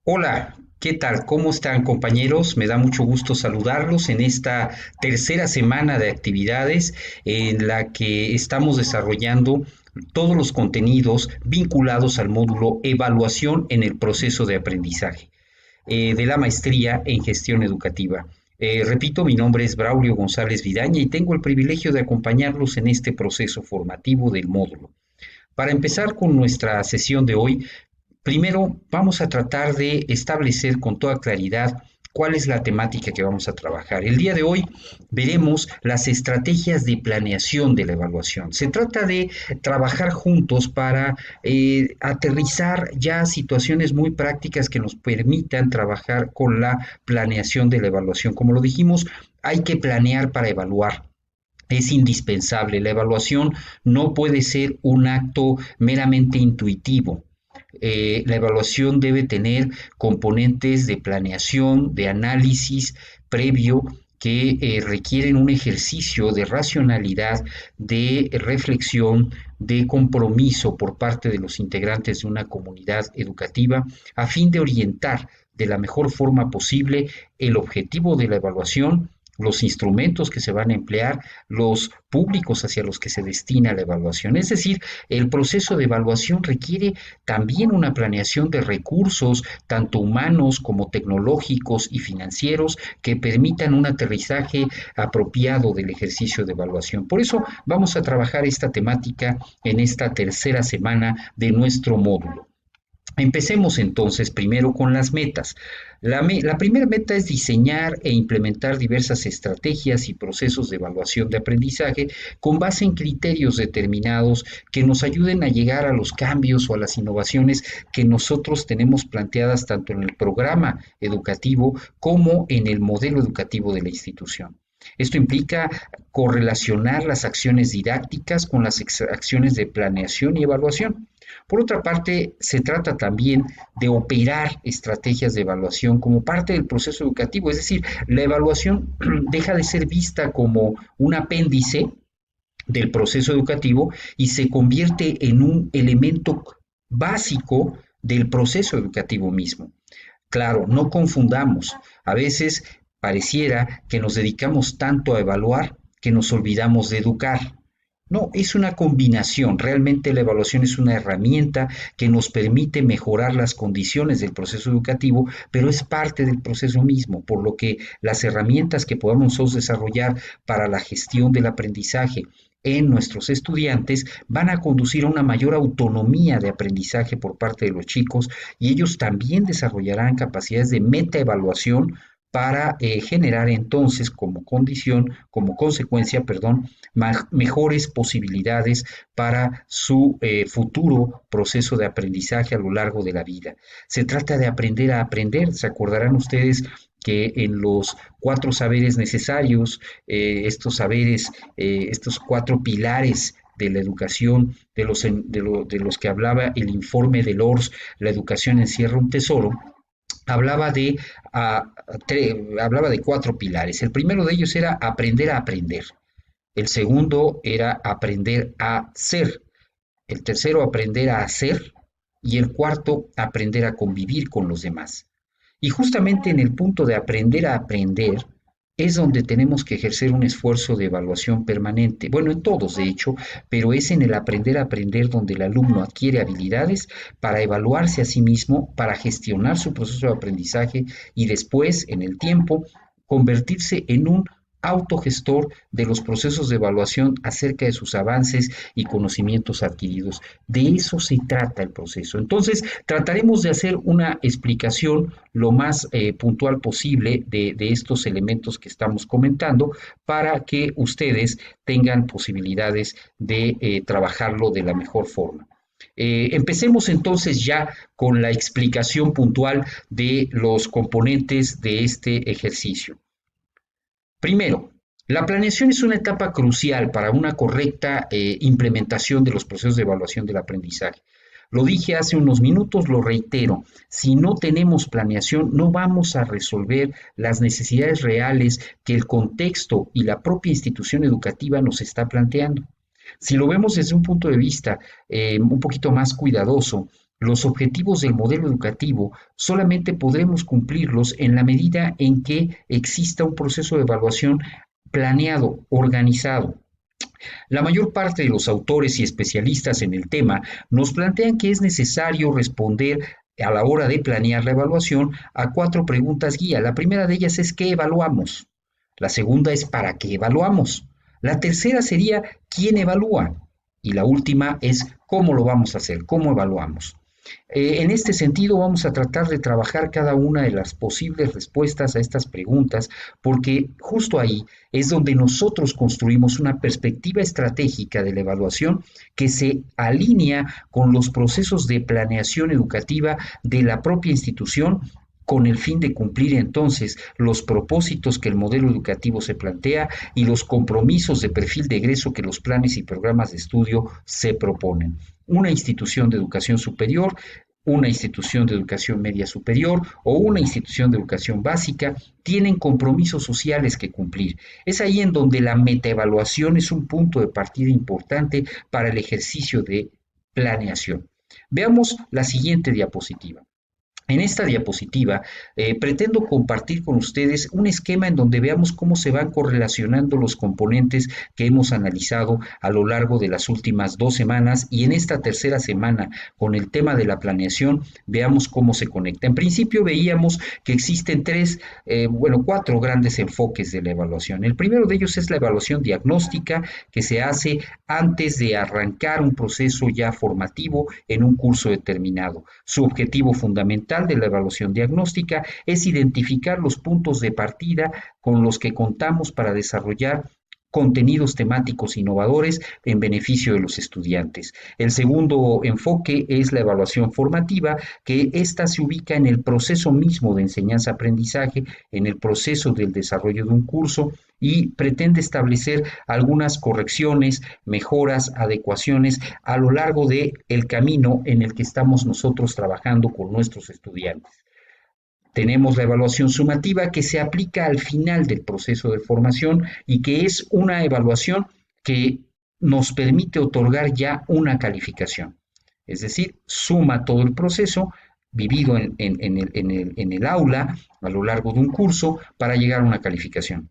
Hola, ¿qué tal? ¿Cómo están, compañeros? Me da mucho gusto saludarlos en esta tercera semana de actividades en la que estamos desarrollando todos los contenidos vinculados al módulo Evaluación en el proceso de aprendizaje de la maestría en gestión educativa. Repito, mi nombre es Braulio González Vidaña y tengo el privilegio de acompañarlos en este proceso formativo del módulo. Para empezar con nuestra sesión de hoy, primero vamos a tratar de establecer con toda claridad cuál es la temática que vamos a trabajar. El día de hoy veremos las estrategias de planeación de la evaluación. Se trata de trabajar juntos para aterrizar ya situaciones muy prácticas que nos permitan trabajar con la planeación de la evaluación. Como lo dijimos, hay que planear para evaluar. Es indispensable. La evaluación no puede ser un acto meramente intuitivo. La evaluación debe tener componentes de planeación, de análisis previo que requieren un ejercicio de racionalidad, de reflexión, de compromiso por parte de los integrantes de una comunidad educativa a fin de orientar de la mejor forma posible el objetivo de la evaluación, los instrumentos que se van a emplear, los públicos hacia los que se destina la evaluación. Es decir, el proceso de evaluación requiere también una planeación de recursos, tanto humanos como tecnológicos y financieros, que permitan un aterrizaje apropiado del ejercicio de evaluación. Por eso vamos a trabajar esta temática en esta tercera semana de nuestro módulo. Empecemos entonces primero con las metas. La primera meta es diseñar e implementar diversas estrategias y procesos de evaluación de aprendizaje con base en criterios determinados que nos ayuden a llegar a los cambios o a las innovaciones que nosotros tenemos planteadas tanto en el programa educativo como en el modelo educativo de la institución. Esto implica correlacionar las acciones didácticas con las acciones de planeación y evaluación. Por otra parte, se trata también de operar estrategias de evaluación como parte del proceso educativo, es decir, la evaluación deja de ser vista como un apéndice del proceso educativo y se convierte en un elemento básico del proceso educativo mismo. Claro, no confundamos. A veces pareciera que nos dedicamos tanto a evaluar que nos olvidamos de educar. No, es una combinación. Realmente la evaluación es una herramienta que nos permite mejorar las condiciones del proceso educativo, pero es parte del proceso mismo, por lo que las herramientas que podamos nosotros desarrollar para la gestión del aprendizaje en nuestros estudiantes van a conducir a una mayor autonomía de aprendizaje por parte de los chicos y ellos también desarrollarán capacidades de metaevaluación para generar entonces como condición, como consecuencia, perdón, mejores posibilidades para su futuro proceso de aprendizaje a lo largo de la vida. Se trata de aprender a aprender. Se acordarán ustedes que en los cuatro saberes necesarios, estos saberes, estos cuatro pilares de la educación, de los que hablaba el informe de Lors, la educación encierra un tesoro, hablaba de, hablaba de cuatro pilares. El primero de ellos era aprender a aprender. El segundo era aprender a ser. El tercero, aprender a hacer. Y el cuarto, aprender a convivir con los demás. Y justamente en el punto de aprender a aprender es donde tenemos que ejercer un esfuerzo de evaluación permanente. Bueno, en todos, de hecho, pero es en el aprender a aprender donde el alumno adquiere habilidades para evaluarse a sí mismo, para gestionar su proceso de aprendizaje y después, en el tiempo, convertirse en un autogestor de los procesos de evaluación acerca de sus avances y conocimientos adquiridos. De eso se trata el proceso. Entonces, trataremos de hacer una explicación lo más puntual posible de estos elementos que estamos comentando para que ustedes tengan posibilidades de trabajarlo de la mejor forma. Empecemos entonces ya con la explicación puntual de los componentes de este ejercicio. Primero, la planeación es una etapa crucial para una correcta implementación de los procesos de evaluación del aprendizaje. Lo dije hace unos minutos, lo reitero, si no tenemos planeación no vamos a resolver las necesidades reales que el contexto y la propia institución educativa nos está planteando. Si lo vemos desde un punto de vista un poquito más cuidadoso, Los objetivos del modelo educativo solamente podremos cumplirlos en la medida en que exista un proceso de evaluación planeado, organizado. La mayor parte de los autores y especialistas en el tema nos plantean que es necesario responder a la hora de planear la evaluación a cuatro preguntas guía. La primera de ellas es ¿qué evaluamos? La segunda es ¿para qué evaluamos? La tercera sería ¿quién evalúa? Y la última es ¿cómo lo vamos a hacer? ¿Cómo evaluamos? En este sentido, vamos a tratar de trabajar cada una de las posibles respuestas a estas preguntas, porque justo ahí es donde nosotros construimos una perspectiva estratégica de la evaluación que se alinea con los procesos de planeación educativa de la propia institución con el fin de cumplir entonces los propósitos que el modelo educativo se plantea y los compromisos de perfil de egreso que los planes y programas de estudio se proponen. Una institución de educación superior, una institución de educación media superior o una institución de educación básica tienen compromisos sociales que cumplir. Es ahí en donde la metaevaluación es un punto de partida importante para el ejercicio de planeación. Veamos la siguiente diapositiva. En esta diapositiva pretendo compartir con ustedes un esquema en donde veamos cómo se van correlacionando los componentes que hemos analizado a lo largo de las últimas 2 semanas y en esta tercera semana con el tema de la planeación veamos cómo se conecta. En principio veíamos que existen cuatro grandes enfoques de la evaluación. El primero de ellos es la evaluación diagnóstica que se hace antes de arrancar un proceso ya formativo en un curso determinado. Su objetivo fundamental de la evaluación diagnóstica es identificar los puntos de partida con los que contamos para desarrollar contenidos temáticos innovadores en beneficio de los estudiantes. El segundo enfoque es la evaluación formativa, que ésta se ubica en el proceso mismo de enseñanza-aprendizaje, en el proceso del desarrollo de un curso y pretende establecer algunas correcciones, mejoras, adecuaciones a lo largo del camino en el que estamos nosotros trabajando con nuestros estudiantes. Tenemos la evaluación sumativa que se aplica al final del proceso de formación y que es una evaluación que nos permite otorgar ya una calificación. Es decir, suma todo el proceso vivido en el aula a lo largo de un curso para llegar a una calificación.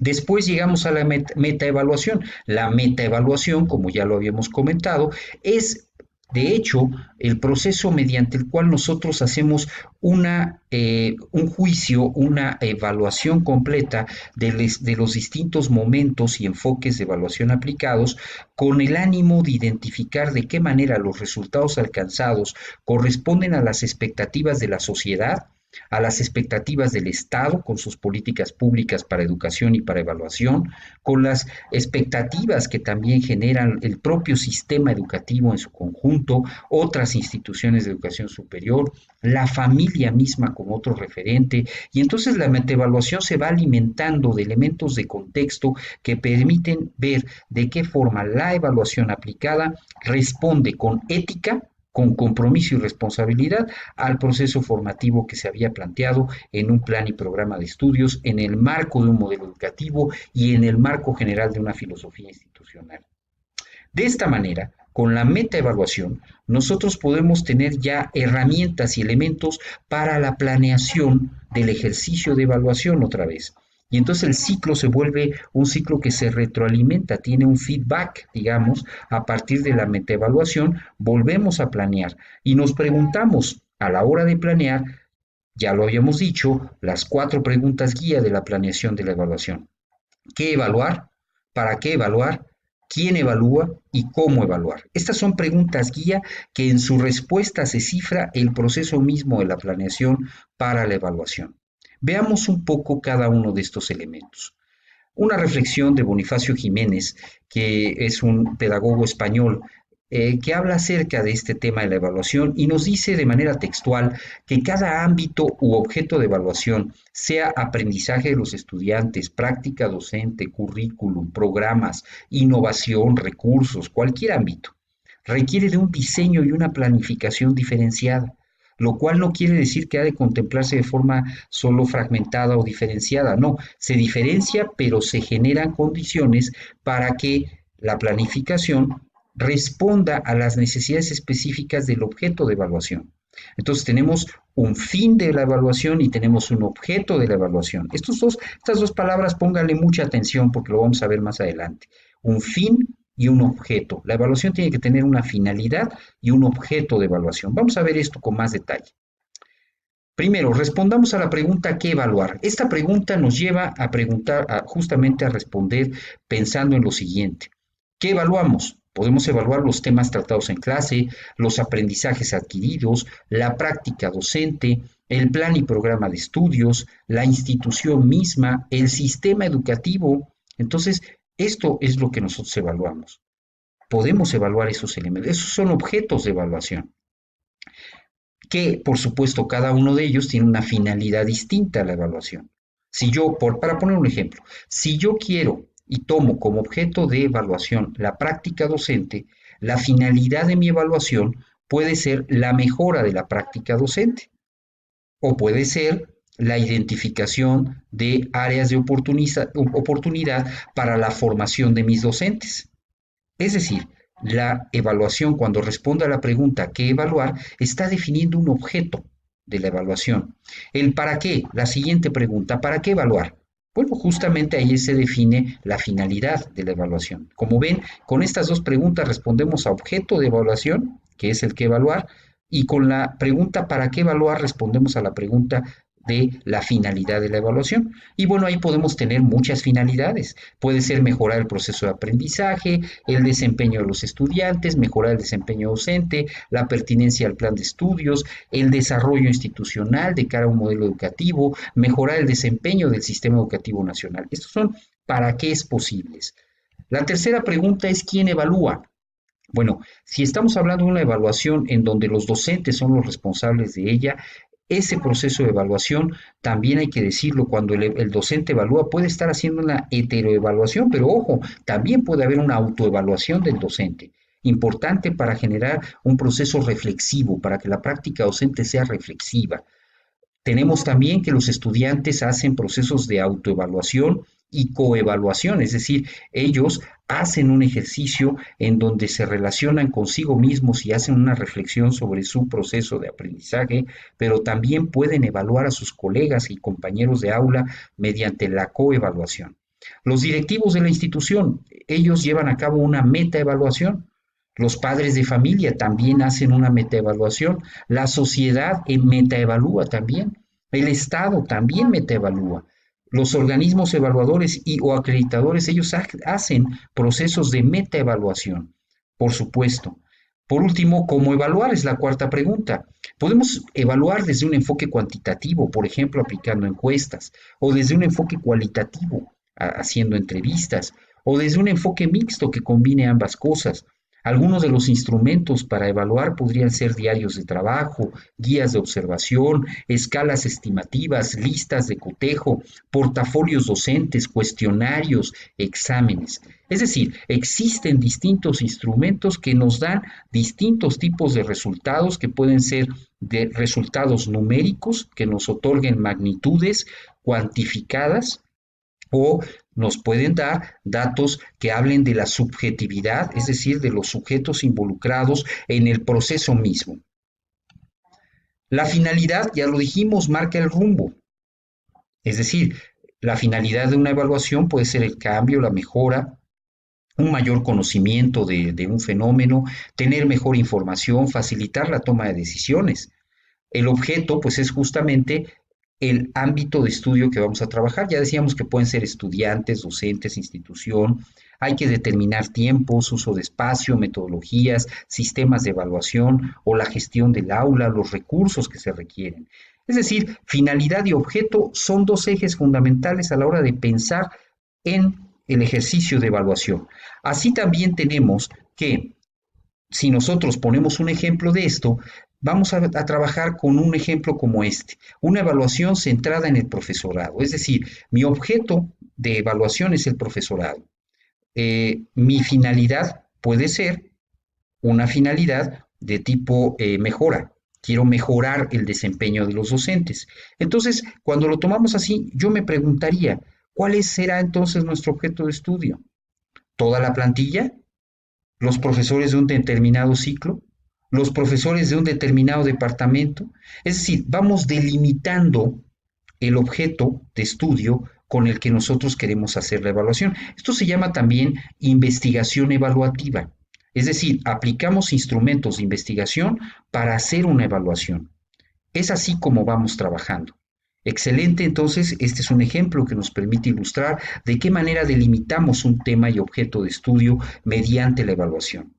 Después llegamos a la metaevaluación. La metaevaluación, como ya lo habíamos comentado, es de hecho el proceso mediante el cual nosotros hacemos un juicio, una evaluación completa de los distintos momentos y enfoques de evaluación aplicados con el ánimo de identificar de qué manera los resultados alcanzados corresponden a las expectativas de la sociedad, a las expectativas del Estado con sus políticas públicas para educación y para evaluación, con las expectativas que también generan el propio sistema educativo en su conjunto, otras instituciones de educación superior, la familia misma como otro referente, y entonces la metaevaluación se va alimentando de elementos de contexto que permiten ver de qué forma la evaluación aplicada responde con ética, con compromiso y responsabilidad al proceso formativo que se había planteado en un plan y programa de estudios, en el marco de un modelo educativo y en el marco general de una filosofía institucional. De esta manera, con la metaevaluación, nosotros podemos tener ya herramientas y elementos para la planeación del ejercicio de evaluación otra vez. Y entonces el ciclo se vuelve un ciclo que se retroalimenta, tiene un feedback, digamos, a partir de la metaevaluación, volvemos a planear y nos preguntamos a la hora de planear, ya lo habíamos dicho, las cuatro preguntas guía de la planeación de la evaluación. ¿Qué evaluar? ¿Para qué evaluar? ¿Quién evalúa y cómo evaluar? Estas son preguntas guía que en su respuesta se cifra el proceso mismo de la planeación para la evaluación. Veamos un poco cada uno de estos elementos. Una reflexión de Bonifacio Jiménez, que es un pedagogo español, que habla acerca de este tema de la evaluación y nos dice de manera textual que cada ámbito u objeto de evaluación, sea aprendizaje de los estudiantes, práctica docente, currículum, programas, innovación, recursos, cualquier ámbito, requiere de un diseño y una planificación diferenciada, lo cual no quiere decir que ha de contemplarse de forma solo fragmentada o diferenciada, no, se diferencia, pero se generan condiciones para que la planificación responda a las necesidades específicas del objeto de evaluación. Entonces tenemos un fin de la evaluación y tenemos un objeto de la evaluación. Estas dos palabras pónganle mucha atención porque lo vamos a ver más adelante. Un fin y un objeto. La evaluación tiene que tener una finalidad y un objeto de evaluación. Vamos a ver esto con más detalle. Primero, respondamos a la pregunta ¿qué evaluar? Esta pregunta nos lleva a preguntar, justamente a responder pensando en lo siguiente. ¿Qué evaluamos? Podemos evaluar los temas tratados en clase, los aprendizajes adquiridos, la práctica docente, el plan y programa de estudios, la institución misma, el sistema educativo. Entonces, esto es lo que nosotros evaluamos. Podemos evaluar esos elementos. Esos son objetos de evaluación que por supuesto cada uno de ellos tiene una finalidad distinta a la evaluación. Si yo, para poner un ejemplo, si yo quiero y tomo como objeto de evaluación la práctica docente, la finalidad de mi evaluación puede ser la mejora de la práctica docente o puede ser la identificación de áreas de oportunidad para la formación de mis docentes. Es decir, la evaluación, cuando responde a la pregunta ¿qué evaluar?, está definiendo un objeto de la evaluación. El para qué, la siguiente pregunta, ¿para qué evaluar? Bueno, justamente ahí se define la finalidad de la evaluación. Como ven, con estas dos preguntas respondemos a objeto de evaluación, que es el que evaluar, y con la pregunta ¿para qué evaluar? Respondemos a la pregunta de la finalidad de la evaluación. Y bueno, ahí podemos tener muchas finalidades. Puede ser mejorar el proceso de aprendizaje, el desempeño de los estudiantes, mejorar el desempeño docente, la pertinencia al plan de estudios, el desarrollo institucional de cara a un modelo educativo, mejorar el desempeño del sistema educativo nacional. Estos son para qué es posibles. La tercera pregunta es ¿quién evalúa? Bueno, si estamos hablando de una evaluación en donde los docentes son los responsables de ella, ese proceso de evaluación, también hay que decirlo, cuando el docente evalúa, puede estar haciendo una heteroevaluación, pero ojo, también puede haber una autoevaluación del docente. Importante para generar un proceso reflexivo, para que la práctica docente sea reflexiva. Tenemos también que los estudiantes hacen procesos de autoevaluación y coevaluación, es decir, ellos hacen un ejercicio en donde se relacionan consigo mismos y hacen una reflexión sobre su proceso de aprendizaje, pero también pueden evaluar a sus colegas y compañeros de aula mediante la coevaluación. Los directivos de la institución, ellos llevan a cabo una metaevaluación. Los padres de familia también hacen una metaevaluación. La sociedad metaevalúa también. El Estado también metaevalúa. Los organismos evaluadores y o acreditadores, ellos hacen procesos de metaevaluación, por supuesto. Por último, ¿cómo evaluar? Es la cuarta pregunta. Podemos evaluar desde un enfoque cuantitativo, por ejemplo, aplicando encuestas, o desde un enfoque cualitativo, haciendo entrevistas, o desde un enfoque mixto que combine ambas cosas. Algunos de los instrumentos para evaluar podrían ser diarios de trabajo, guías de observación, escalas estimativas, listas de cotejo, portafolios docentes, cuestionarios, exámenes. Es decir, existen distintos instrumentos que nos dan distintos tipos de resultados que pueden ser de resultados numéricos que nos otorguen magnitudes cuantificadas o nos pueden dar datos que hablen de la subjetividad, es decir, de los sujetos involucrados en el proceso mismo. La finalidad, ya lo dijimos, marca el rumbo. Es decir, la finalidad de una evaluación puede ser el cambio, la mejora, un mayor conocimiento de un fenómeno, tener mejor información, facilitar la toma de decisiones. El objeto, pues, es justamente el ámbito de estudio que vamos a trabajar. Ya decíamos que pueden ser estudiantes, docentes, institución. Hay que determinar tiempos, uso de espacio, metodologías, sistemas de evaluación o la gestión del aula, los recursos que se requieren. Es decir, finalidad y objeto son dos ejes fundamentales a la hora de pensar en el ejercicio de evaluación. Así también tenemos que, si nosotros ponemos un ejemplo de esto, vamos a trabajar con un ejemplo como este, una evaluación centrada en el profesorado. Es decir, mi objeto de evaluación es el profesorado. Mi finalidad puede ser una finalidad de tipo mejora. Quiero mejorar el desempeño de los docentes. Entonces, cuando lo tomamos así, yo me preguntaría, ¿cuál será entonces nuestro objeto de estudio? ¿Toda la plantilla? los profesores de un determinado ciclo, los profesores de un determinado departamento. Es decir, vamos delimitando el objeto de estudio con el que nosotros queremos hacer la evaluación. Esto se llama también investigación evaluativa. Es decir, aplicamos instrumentos de investigación para hacer una evaluación. Es así como vamos trabajando. Excelente, entonces este es un ejemplo que nos permite ilustrar de qué manera delimitamos un tema y objeto de estudio mediante la evaluación.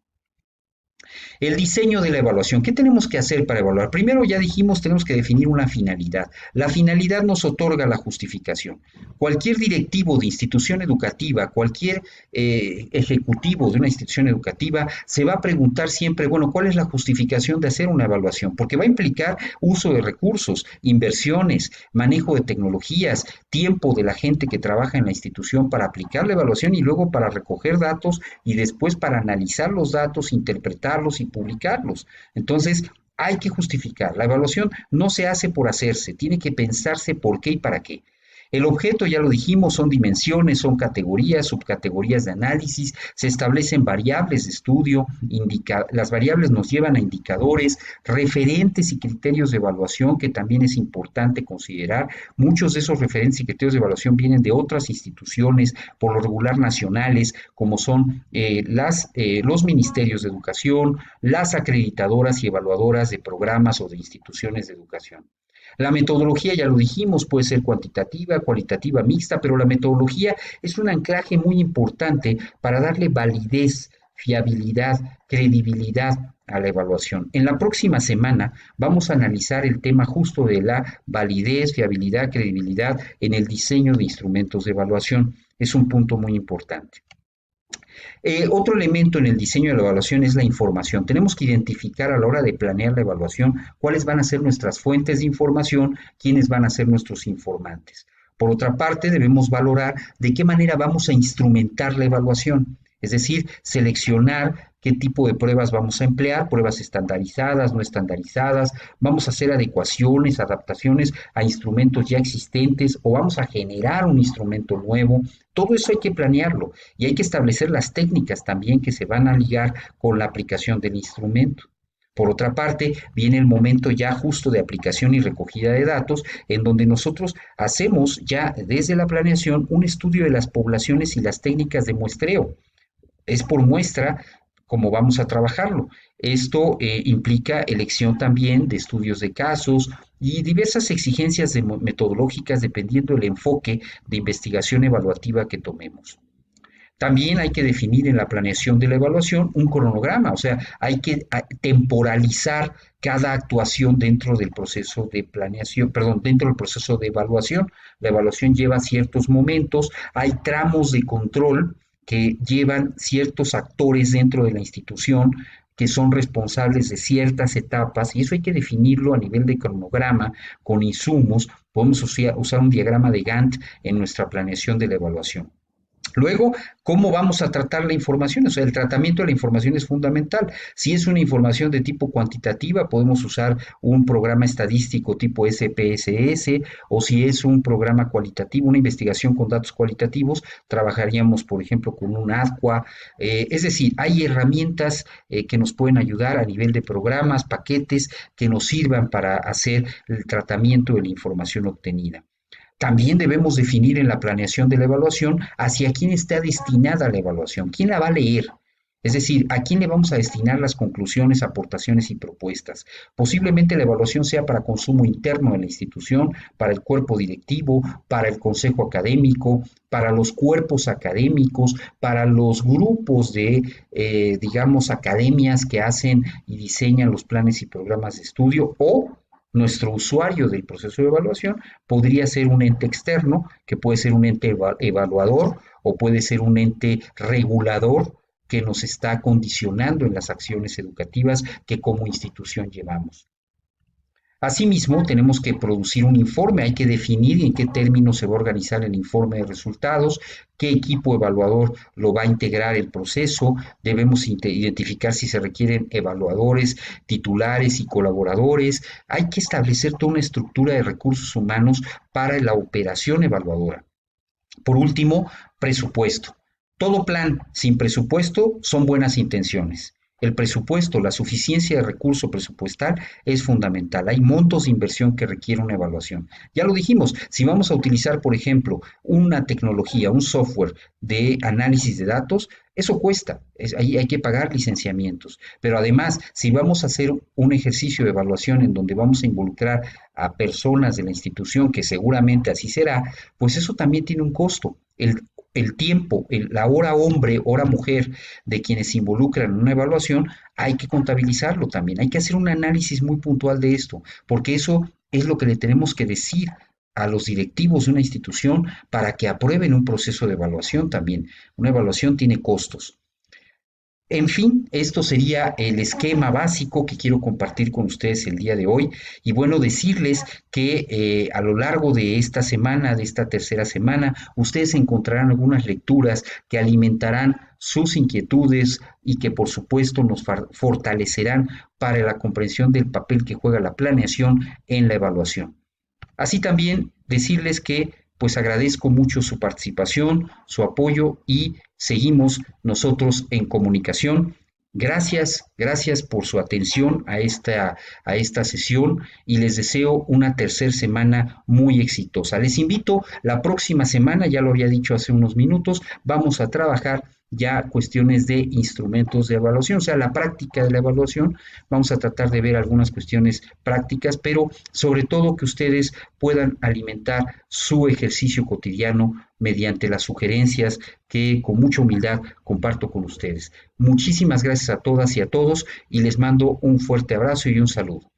El diseño de la evaluación. ¿Qué tenemos que hacer para evaluar? Primero ya dijimos, tenemos que definir una finalidad. La finalidad nos otorga la justificación. Cualquier directivo de institución educativa, cualquier ejecutivo de una institución educativa, se va a preguntar siempre, bueno, ¿cuál es la justificación de hacer una evaluación? Porque va a implicar uso de recursos, inversiones, manejo de tecnologías, tiempo de la gente que trabaja en la institución para aplicar la evaluación y luego para recoger datos y después para analizar los datos, interpretarlos y publicarlos. Entonces, hay que justificar. La evaluación no se hace por hacerse, tiene que pensarse por qué y para qué. El objeto, ya lo dijimos, son dimensiones, son categorías, subcategorías de análisis, se establecen variables de estudio, las variables nos llevan a indicadores, referentes y criterios de evaluación que también es importante considerar. Muchos de esos referentes y criterios de evaluación vienen de otras instituciones, por lo regular nacionales, como son los ministerios de educación, las acreditadoras y evaluadoras de programas o de instituciones de educación. La metodología, ya lo dijimos, puede ser cuantitativa, cualitativa, mixta, pero la metodología es un anclaje muy importante para darle validez, fiabilidad, credibilidad a la evaluación. En la próxima semana vamos a analizar el tema justo de la validez, fiabilidad, credibilidad en el diseño de instrumentos de evaluación. Es un punto muy importante. Otro elemento en el diseño de la evaluación es la información. Tenemos que identificar a la hora de planear la evaluación cuáles van a ser nuestras fuentes de información, quiénes van a ser nuestros informantes. Por otra parte, debemos valorar de qué manera vamos a instrumentar la evaluación, es decir, seleccionar qué tipo de pruebas vamos a emplear, pruebas estandarizadas, no estandarizadas, vamos a hacer adecuaciones, adaptaciones a instrumentos ya existentes o vamos a generar un instrumento nuevo. Todo eso hay que planearlo y hay que establecer las técnicas también que se van a ligar con la aplicación del instrumento. Por otra parte, viene el momento ya justo de aplicación y recogida de datos, en donde nosotros hacemos ya desde la planeación un estudio de las poblaciones y las técnicas de muestreo. Es por muestra cómo vamos a trabajarlo. Esto implica elección también de estudios de casos y diversas exigencias metodológicas dependiendo del enfoque de investigación evaluativa que tomemos. También hay que definir en la planeación de la evaluación un cronograma, o sea, hay que temporalizar cada actuación dentro del proceso de planeación, perdón, dentro del proceso de evaluación. La evaluación lleva ciertos momentos, hay tramos de control que llevan ciertos actores dentro de la institución que son responsables de ciertas etapas, y eso hay que definirlo a nivel de cronograma, con insumos. Podemos usar un diagrama de Gantt en nuestra planeación de la evaluación. Luego, ¿cómo vamos a tratar la información? O sea, el tratamiento de la información es fundamental. Si es una información de tipo cuantitativa, podemos usar un programa estadístico tipo SPSS, o si es un programa cualitativo, una investigación con datos cualitativos, trabajaríamos, por ejemplo, con un ADQUA. Es decir, hay herramientas que nos pueden ayudar a nivel de programas, paquetes, que nos sirvan para hacer el tratamiento de la información obtenida. También debemos definir en la planeación de la evaluación hacia quién está destinada la evaluación, quién la va a leer. Es decir, a quién le vamos a destinar las conclusiones, aportaciones y propuestas. Posiblemente la evaluación sea para consumo interno de la institución, para el cuerpo directivo, para el consejo académico, para los cuerpos académicos, para los grupos de, digamos, academias que hacen y diseñan los planes y programas de estudio, o nuestro usuario del proceso de evaluación podría ser un ente externo, que puede ser un ente evaluador o puede ser un ente regulador que nos está condicionando en las acciones educativas que como institución llevamos. Asimismo, tenemos que producir un informe, hay que definir en qué términos se va a organizar el informe de resultados, qué equipo evaluador lo va a integrar el proceso, debemos identificar si se requieren evaluadores, titulares y colaboradores, hay que establecer toda una estructura de recursos humanos para la operación evaluadora. Por último, presupuesto. Todo plan sin presupuesto son buenas intenciones. El presupuesto, la suficiencia de recurso presupuestal es fundamental. Hay montos de inversión que requieren una evaluación. Ya lo dijimos, si vamos a utilizar, por ejemplo, una tecnología, un software de análisis de datos, eso cuesta, ahí hay que pagar licenciamientos. Pero además, si vamos a hacer un ejercicio de evaluación en donde vamos a involucrar a personas de la institución, que seguramente así será, pues eso también tiene un costo. El tiempo, la hora hombre, hora mujer de quienes se involucran en una evaluación, hay que contabilizarlo también, hay que hacer un análisis muy puntual de esto, porque eso es lo que le tenemos que decir a los directivos de una institución para que aprueben un proceso de evaluación también. Una evaluación tiene costos. En fin, esto sería el esquema básico que quiero compartir con ustedes el día de hoy. Y bueno, decirles que a lo largo de esta semana, de esta tercera semana, ustedes encontrarán algunas lecturas que alimentarán sus inquietudes y que por supuesto nos fortalecerán para la comprensión del papel que juega la planeación en la evaluación. Así también decirles que pues agradezco mucho su participación, su apoyo y seguimos nosotros en comunicación. Gracias, gracias por su atención a esta sesión y les deseo una tercera semana muy exitosa. Les invito la próxima semana, ya lo había dicho hace unos minutos, vamos a trabajar ya cuestiones de instrumentos de evaluación, o sea, la práctica de la evaluación. Vamos a tratar de ver algunas cuestiones prácticas, pero sobre todo que ustedes puedan alimentar su ejercicio cotidiano mediante las sugerencias que con mucha humildad comparto con ustedes. Muchísimas gracias a todas y a todos y les mando un fuerte abrazo y un saludo.